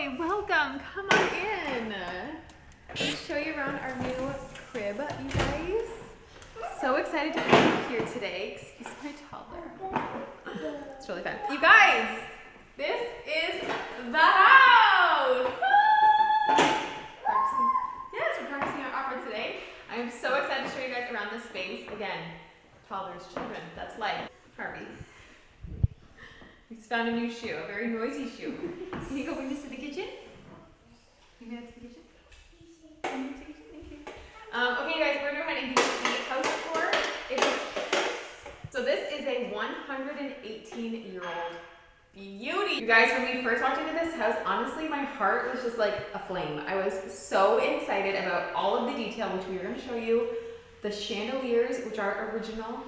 Hi, welcome. Come on in. Let me show you around our new crib, you guys. So excited to have you here today. Excuse my toddler. It's really fun. You guys, this is the house. Practicing. Yes, we're practicing our opera today. I am so excited to show you guys around this space. Again, toddlers, children, that's life. Harvey. He's found a new shoe, a very noisy shoe. Can you go bring this to the kitchen? You made it to the kitchen? Thank you. Okay, guys, we're going to go ahead and give you the house tour. So this is a 118-year-old beauty. You guys, when we first walked into this house, honestly, my heart was just like a flame. I was so excited about all of the detail, which we are going to show you. The chandeliers, which are original.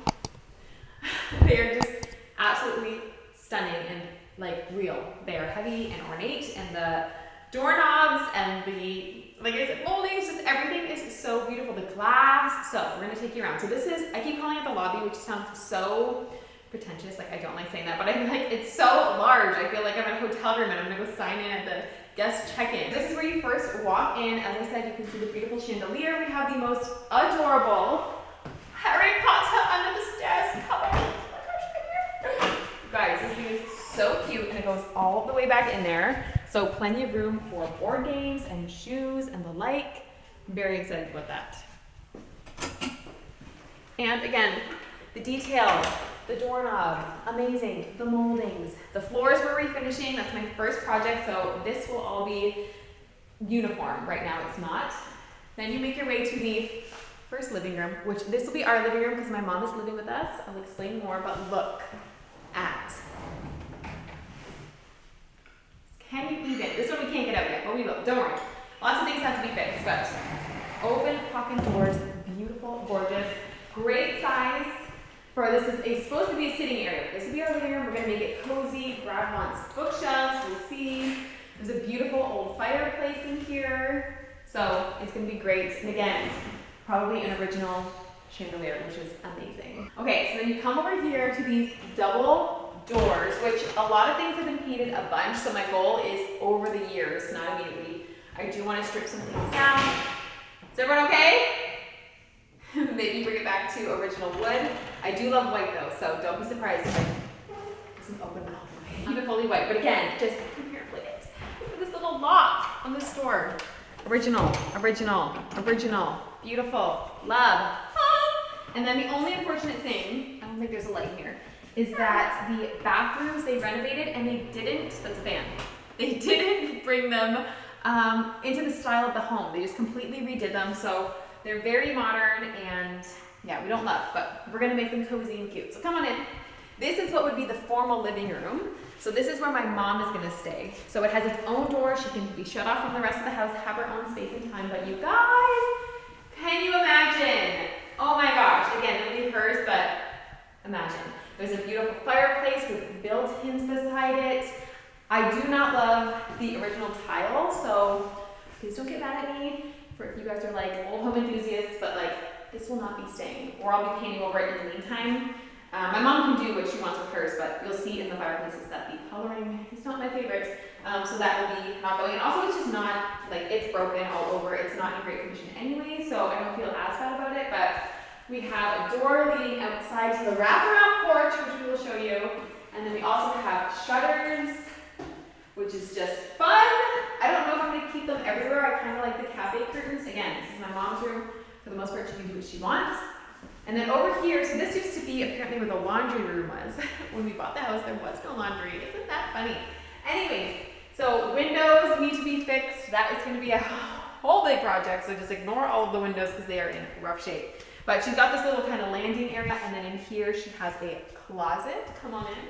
They are just absolutely stunning and like real. They are heavy and ornate, and the doorknobs and the, like I said, moldings, just everything is so beautiful. The glass. So we're gonna take you around. So this is, I keep calling it the lobby, which sounds so pretentious. Like I don't like saying that, but I'm like, it's so large. I feel like I'm at a hotel room and I'm gonna go sign in at the guest check-in. This is where you first walk in. As I said, you can see the beautiful chandelier. We have the most adorable Harry Potter under the stairs cover. Guys, this thing is so cute, and it goes all the way back in there. So plenty of room for board games and shoes and the like. I'm very excited about that. And again, the detail, the doorknob, amazing. The moldings, the floors we're refinishing. That's my first project, so this will all be uniform. Right now it's not. Then you make your way to the first living room, which this will be our living room because my mom is living with us. I'll explain more, but look at. Can you even? This one we can't get out yet, but we will. Don't worry. Lots of things have to be fixed, but open pocket doors, beautiful, gorgeous, great size. For this is supposed to be a sitting area. This will be our living room. We're gonna make it cozy. Brad wants bookshelves. We'll see. There's a beautiful old fireplace in here, so it's gonna be great. And again, probably an original chandelier, which is amazing. Okay, so then you come over here to these double doors, which a lot of things have been painted a bunch, so my goal is over the years, not immediately. I do want to strip some things down. Is everyone okay? Maybe bring it back to original wood. I do love white though, so don't be surprised if it doesn't open all the way. Keep it fully white, but again, just come here, look at this little lock on this door. Original, original, original, beautiful, love. And then the only unfortunate thing, I don't think there's a light here, is that the bathrooms they renovated and they didn't, that's a fan, they didn't bring them into the style of the home. They just completely redid them, so they're very modern and yeah, we don't love, but we're gonna make them cozy and cute. So come on in. This is what would be the formal living room. So this is where my mom is gonna stay. So it has its own door. She can be shut off from the rest of the house, have her own space and time, but you guys, can you imagine? Oh my gosh, again, it'll be hers, but imagine. There's a beautiful fireplace with built-ins beside it. I do not love the original tile, so please don't get mad at me for if you guys are like old home enthusiasts, but like this will not be staying, or I'll be painting over it in the meantime. My mom can do what she wants with hers, but you'll see in the fireplaces that the coloring is not my favorite, so that will be not going. And also it's just not, like it's broken all over, it's not in great condition anyway, so I don't feel as bad about it, but we have a door leading outside to the wraparound porch, which we will show you. And then we also have shutters, which is just fun. I don't know if I'm gonna keep them everywhere. I kind of like the cafe curtains. Again, this is my mom's room. For the most part, she can do what she wants. And then over here, so this used to be apparently where the laundry room was. When we bought the house, there was no laundry. Isn't that funny? Anyways, so windows need to be fixed. That is gonna be a whole big project, so just ignore all of the windows because they are in rough shape. But she's got this little kind of landing area, and then in here she has a closet. Come on in.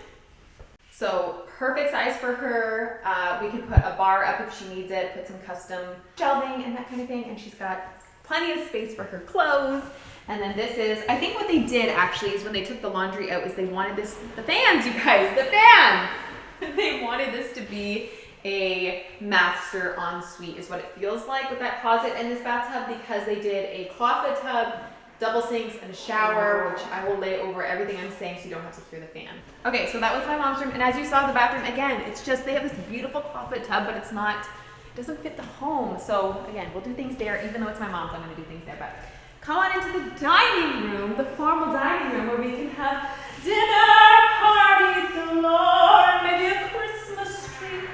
So perfect size for her. We can put a bar up if she needs it, put some custom shelving and that kind of thing, and she's got plenty of space for her clothes. And then this is, I think what they did actually is when they took the laundry out is they wanted this, the fans, you guys, the fans! They wanted this to be a master ensuite is what it feels like with that closet and this bathtub, because they did a clawfoot tub double sinks and a shower, which I will lay over everything I'm saying so you don't have to hear the fan. Okay, so that was my mom's room, and as you saw, the bathroom, again, it's just, they have this beautiful clawfoot tub, but it's not, it doesn't fit the home. So again, we'll do things there, even though it's my mom's, I'm gonna do things there. But come on into the dining room, the formal dining room, where we can have dinner, parties galore, maybe a Christmas tree.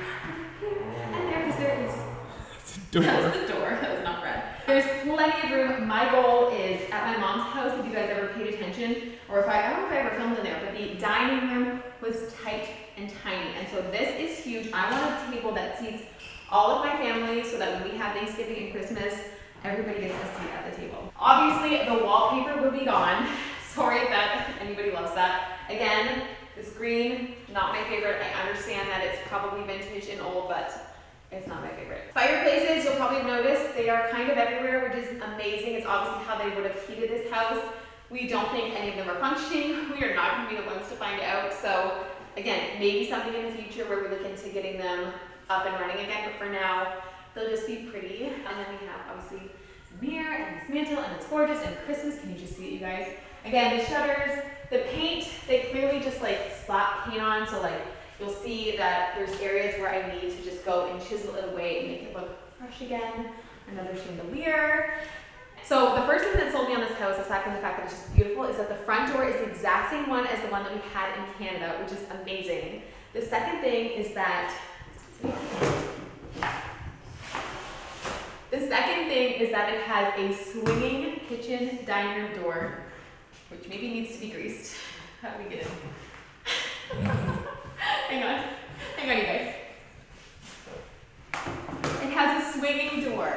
And there is Door. that's the door. That was not red. There's plenty of room. My goal is at my mom's house, if you guys ever paid attention, or if I don't know if I ever filmed in there, but the dining room was tight and tiny. And so this is huge. I want a table that seats all of my family so that when we have Thanksgiving and Christmas, everybody gets a seat at the table. Obviously, the wallpaper will be gone. Sorry if anybody loves that. Again, this green, not my favorite. I understand that it's probably vintage and old, but it's not my favorite. Fireplaces, you'll probably notice they are kind of everywhere, which is amazing. It's obviously how they would have heated this house. We don't think any of them are functioning. We are not going to be the ones to find out. So again, maybe something in the future where we look into getting them up and running again, but for now, they'll just be pretty. And then we have obviously the mirror and this mantle, and it's gorgeous. And Christmas, can you just see it, you guys? Again, the shutters, the paint, they clearly just like slap paint on. So like, you'll see that there's areas where I need to just go and chisel it away and make it look fresh again. Another chandelier. So the first thing that sold me on this house, aside from the fact that it's just beautiful, is that the front door is the exact same one as the one that we had in Canada, which is amazing. The second thing is that, it has a swinging kitchen dining room door, which maybe needs to be greased. How do we get in? Hang on, you guys. It has a swinging door,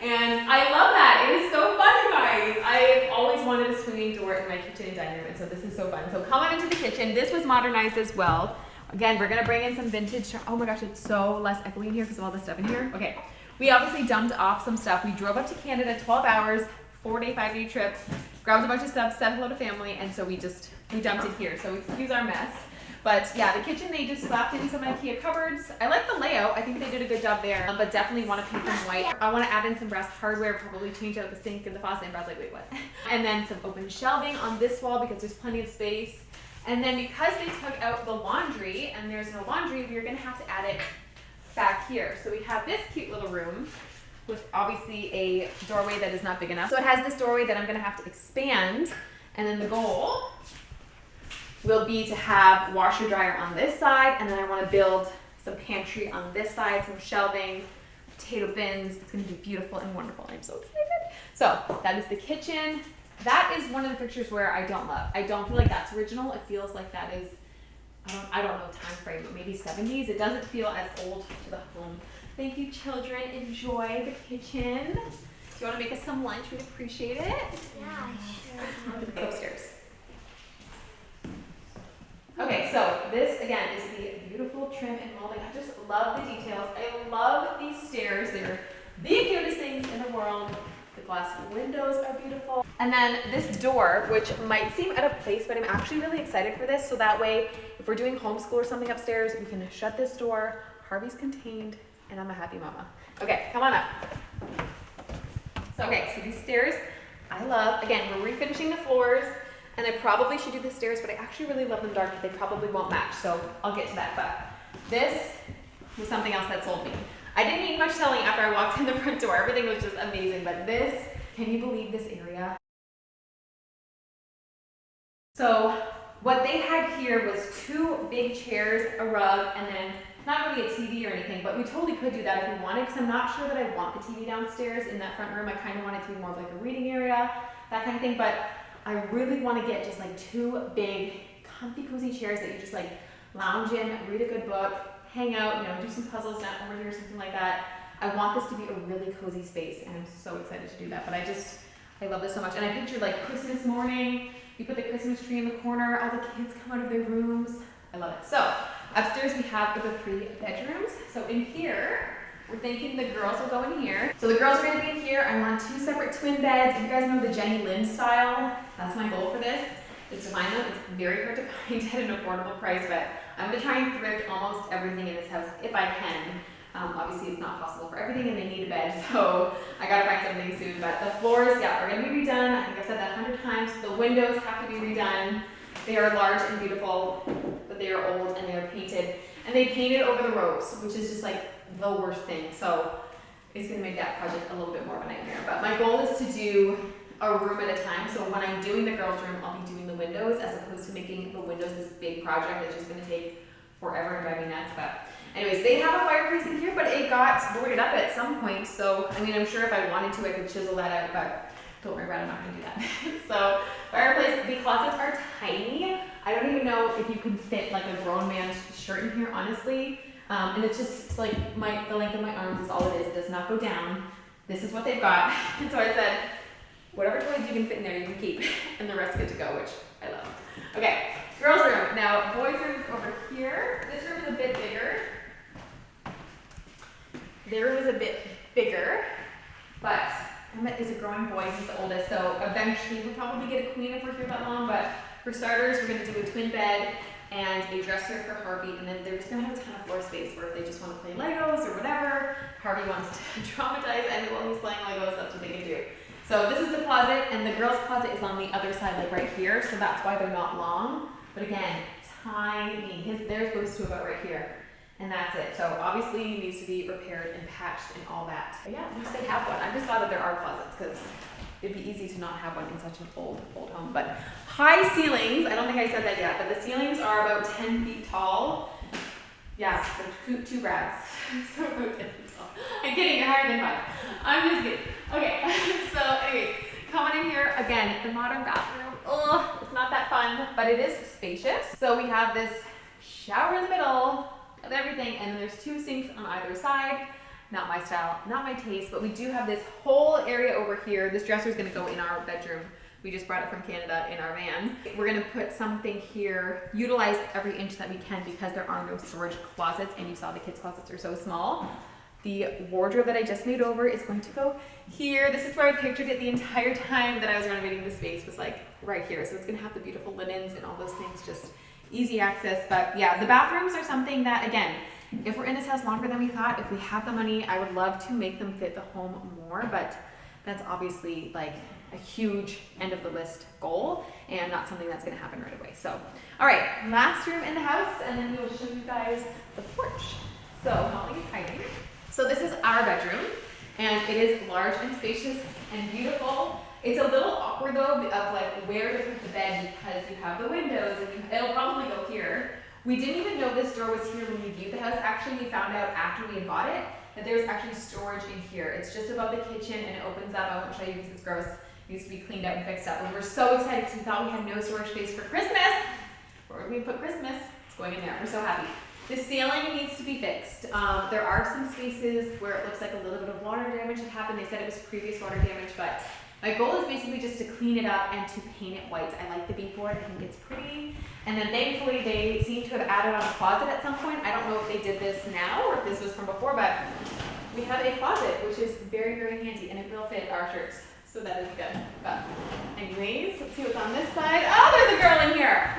and I love that. It is so fun, you guys. I've always wanted a swinging door in my kitchen and dining room, and so this is so fun. So come on into the kitchen. This was modernized as well. Again, we're gonna bring in some vintage. Oh my gosh, it's so less echoey in here because of all this stuff in here. Okay, we obviously dumped off some stuff. We drove up to Canada, 12 hours, 4-day, 5-day trip, grabbed a bunch of stuff, said hello to family, and so we dumped it here. So excuse our mess. But yeah, the kitchen, they just slapped in some IKEA cupboards. I like the layout. I think they did a good job there, but definitely want to paint them white. I want to add in some brass hardware, probably change out the sink and the faucet. And Brad's like, wait, what? And then some open shelving on this wall because there's plenty of space. And then because they took out the laundry and there's no laundry, we're gonna have to add it back here. So we have this cute little room with obviously a doorway that is not big enough. So it has this doorway that I'm gonna have to expand. And then the goal will be to have washer dryer on this side, and then I want to build some pantry on this side, some shelving, potato bins. It's going to be beautiful and wonderful. I'm so excited. So that is the kitchen. That is one of the pictures where I don't love. I don't feel like that's original. It feels like that is, I don't know time frame, but maybe 70s. It doesn't feel as old to the home. Thank you, children. Enjoy the kitchen. Do you want to make us some lunch? We'd appreciate it. Yeah, sure. Go upstairs. Okay, so this again is the beautiful trim and molding. I just love the details. I love these stairs. They're the cutest things in the world. The glass windows are beautiful. And then this door, which might seem out of place, but I'm actually really excited for this. So that way, if we're doing homeschool or something upstairs, we can shut this door. Harvey's contained, and I'm a happy mama. Okay, come on up. So, okay, so these stairs, I love. Again, we're refinishing the floors. And I probably should do the stairs, but I actually really love them dark, but they probably won't match, so I'll get to that. But this was something else that sold me. I didn't need much selling after I walked in the front door. Everything was just amazing, but this, can you believe this area? So what they had here was 2 big chairs, a rug, and then not really a TV or anything, but we totally could do that if we wanted, because I'm not sure that I want the TV downstairs in that front room. I kind of want it to be more of like a reading area, that kind of thing, but I really want to get just like 2 big, comfy, cozy chairs that you just like lounge in, read a good book, hang out, you know, do some puzzles down over here, something like that. I want this to be a really cozy space, and I'm so excited to do that. But I love this so much. And I pictured like Christmas morning, you put the Christmas tree in the corner, all the kids come out of their rooms. I love it. So upstairs we have the 3 bedrooms. So in here, we're thinking the girls will go in here. So the girls are gonna be in here. I want 2 separate twin beds. If you guys know the Jenny Lynn style, that's my goal for this, is to find them. It's very hard to find at an affordable price, but I'm gonna try and thrift almost everything in this house if I can. Obviously, it's not possible for everything, and they need a bed, so I gotta find something soon. But the floors, yeah, are gonna be redone. I think I've said that 100 times. The windows have to be redone. They are large and beautiful, but they are old and they are painted. And they painted over the ropes, which is just like the worst thing. So it's gonna make that project a little bit more of a nightmare. But my goal is to do a room at a time. So when I'm doing the girls' room, I'll be doing the windows as opposed to making the windows this big project that's just gonna take forever and drive me nuts. But anyways, they have a fireplace in here, but it got boarded up at some point. So, I mean, I'm sure if I wanted to, I could chisel that out, but don't worry about it, I'm not gonna do that. So, fireplace, the closets are tiny. I don't even know if you can fit like a grown man's shirt in here, honestly. And it's just like the length of my arms is all it is. It does not go down. This is what they've got. And so I said, whatever toys you can fit in there, you can keep. And the rest good to go, which I love. Okay, girls' room. Now, boys' room is over here. This room is a bit bigger. Their room is a bit bigger, but Emmett is a growing boy. He's the oldest, so eventually we'll probably get a queen if we're here that long. But for starters, we're going to do a twin bed and a dresser for Harvey, and then they're just going to have a ton of floor space where if they just want to play Legos or whatever, Harvey wants to traumatize Emmett while he's playing Legos, that's what they can do. So this is the closet, and the girls' closet is on the other side, like right here, so that's why they're not long. But again, tiny. Theirs goes to about right here. And that's it. So obviously it needs to be repaired and patched and all that. But yeah, at least they have one. I'm just glad that there are closets because it'd be easy to not have one in such an old home. But high ceilings, I don't think I said that yet, but the ceilings are about 10 feet tall. Yeah, so two brads. So about 10 feet tall. I'm kidding, you're higher than 5. I'm just kidding. Okay, so anyways, coming in here, again, the modern bathroom. Ugh, it's not that fun, but it is spacious. So we have this shower in the middle of everything, and there's 2 sinks on either side. Not my style, not my taste, but we do have this whole area over here. This dresser is gonna go in our bedroom. We just brought it from Canada in our van. We're gonna put something here, utilize every inch that we can because there are no storage closets, and you saw the kids' closets are so small. The wardrobe that I just made over is going to go here. This is where I pictured it the entire time that I was renovating the space, was like right here. So it's gonna have the beautiful linens and all those things, just easy access. But yeah, the bathrooms are something that, again, if we're in this house longer than we thought, if we have the money, I would love to make them fit the home more, but that's obviously like a huge end of the list goal and not something that's gonna happen right away. So, all right, last room in the house, and then we will show you guys the porch. So Molly is hiding. So this is our bedroom, and it is large and spacious and beautiful. It's a little awkward though of like where to put the bed because you have the windows and it'll probably go here. We didn't even know this door was here when we viewed the house. Actually, we found out after we had bought it that there's actually storage in here. It's just above the kitchen and it opens up. I won't show you because it's gross. It needs to be cleaned up and fixed up. And we're so excited because we thought we had no storage space for Christmas. Where we put Christmas, it's going in there. We're so happy. The ceiling needs to be fixed. There are some spaces where it looks like a little bit of water damage had happened. They said it was previous water damage, but my goal is basically just to clean it up and to paint it white. I like the beadboard, I think it's pretty. And then thankfully they seem to have added on a closet at some point. I don't know if they did this now or if this was from before, but we have a closet, which is very, very handy, and it will fit our shirts. So that is good. But anyways, let's see what's on this side. Oh, there's a girl in here.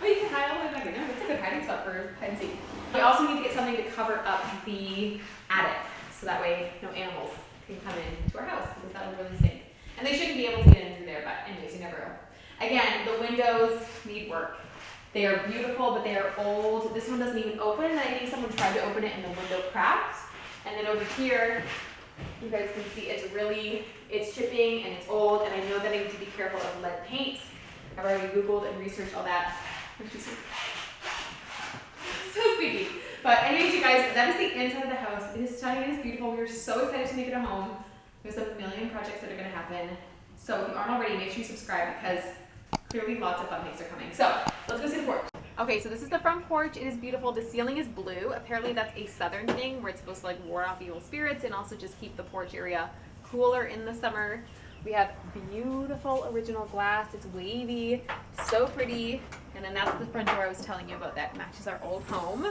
Oh, you can hide all the way back in there. It's a good hiding spot for hide and seek. We also need to get something to cover up the attic, so that way no animals can come into our house, because that would really stink. And they shouldn't be able to get in through there, but anyways, you never know. Again, the windows need work. They are beautiful, but they are old. This one doesn't even open. I think someone tried to open it and the window cracked. And then over here, you guys can see it's chipping and it's old, and I know that I need to be careful of lead paint. I've already Googled and researched all that. So squeaky. But anyways, you guys, that is the inside of the house. It is stunning, it is beautiful. We're so excited to make it a home. There's a million projects that are gonna happen. So if you aren't already, make sure you subscribe because clearly lots of fun things are coming. So let's go see the porch. Okay, so this is the front porch. It is beautiful. The ceiling is blue. Apparently that's a southern thing where it's supposed to like ward off evil spirits and also just keep the porch area cooler in the summer. We have beautiful original glass. It's wavy, so pretty. And then that's the front door I was telling you about that matches our old home.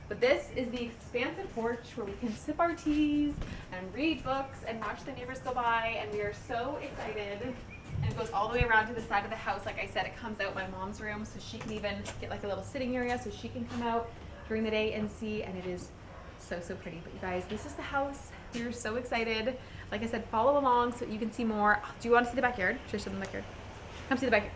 But this is the expansive porch where we can sip our teas and read books and watch the neighbors go by, and we are so excited. And it goes all the way around to the side of the house. Like I said, it comes out my mom's room, so she can even get like a little sitting area so she can come out during the day and see, and it is So pretty. But you guys, this is the house. We're so excited. Like I said, follow along so you can see more. Do you want to see the backyard? Should I show them the backyard? Come see the backyard.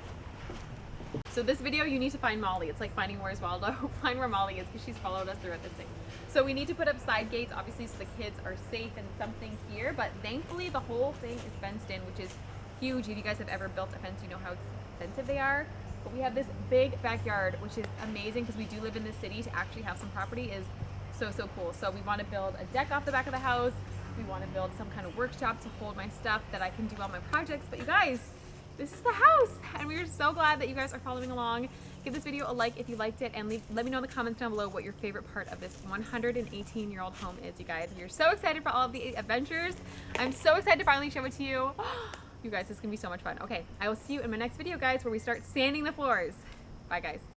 So this video, you need to find Molly. It's like finding Where's Waldo. Find where Molly is because she's followed us throughout this thing. So we need to put up side gates, obviously, so the kids are safe and something here. But thankfully, the whole thing is fenced in, which is huge. If you guys have ever built a fence, you know how expensive they are. But we have this big backyard, which is amazing because we do live in the city. To actually have some property is so cool. So we want to build a deck off the back of the house. We want to build some kind of workshop to hold my stuff that I can do all my projects. But you guys, this is the house, and we are so glad that you guys are following along. Give this video a like if you liked it, and let me know in the comments down below what your favorite part of this 118-year-old home is, you guys. We are so excited for all of the adventures. I'm so excited to finally show it to you. You guys, this is gonna be so much fun. Okay, I will see you in my next video, guys, where we start sanding the floors. Bye, guys.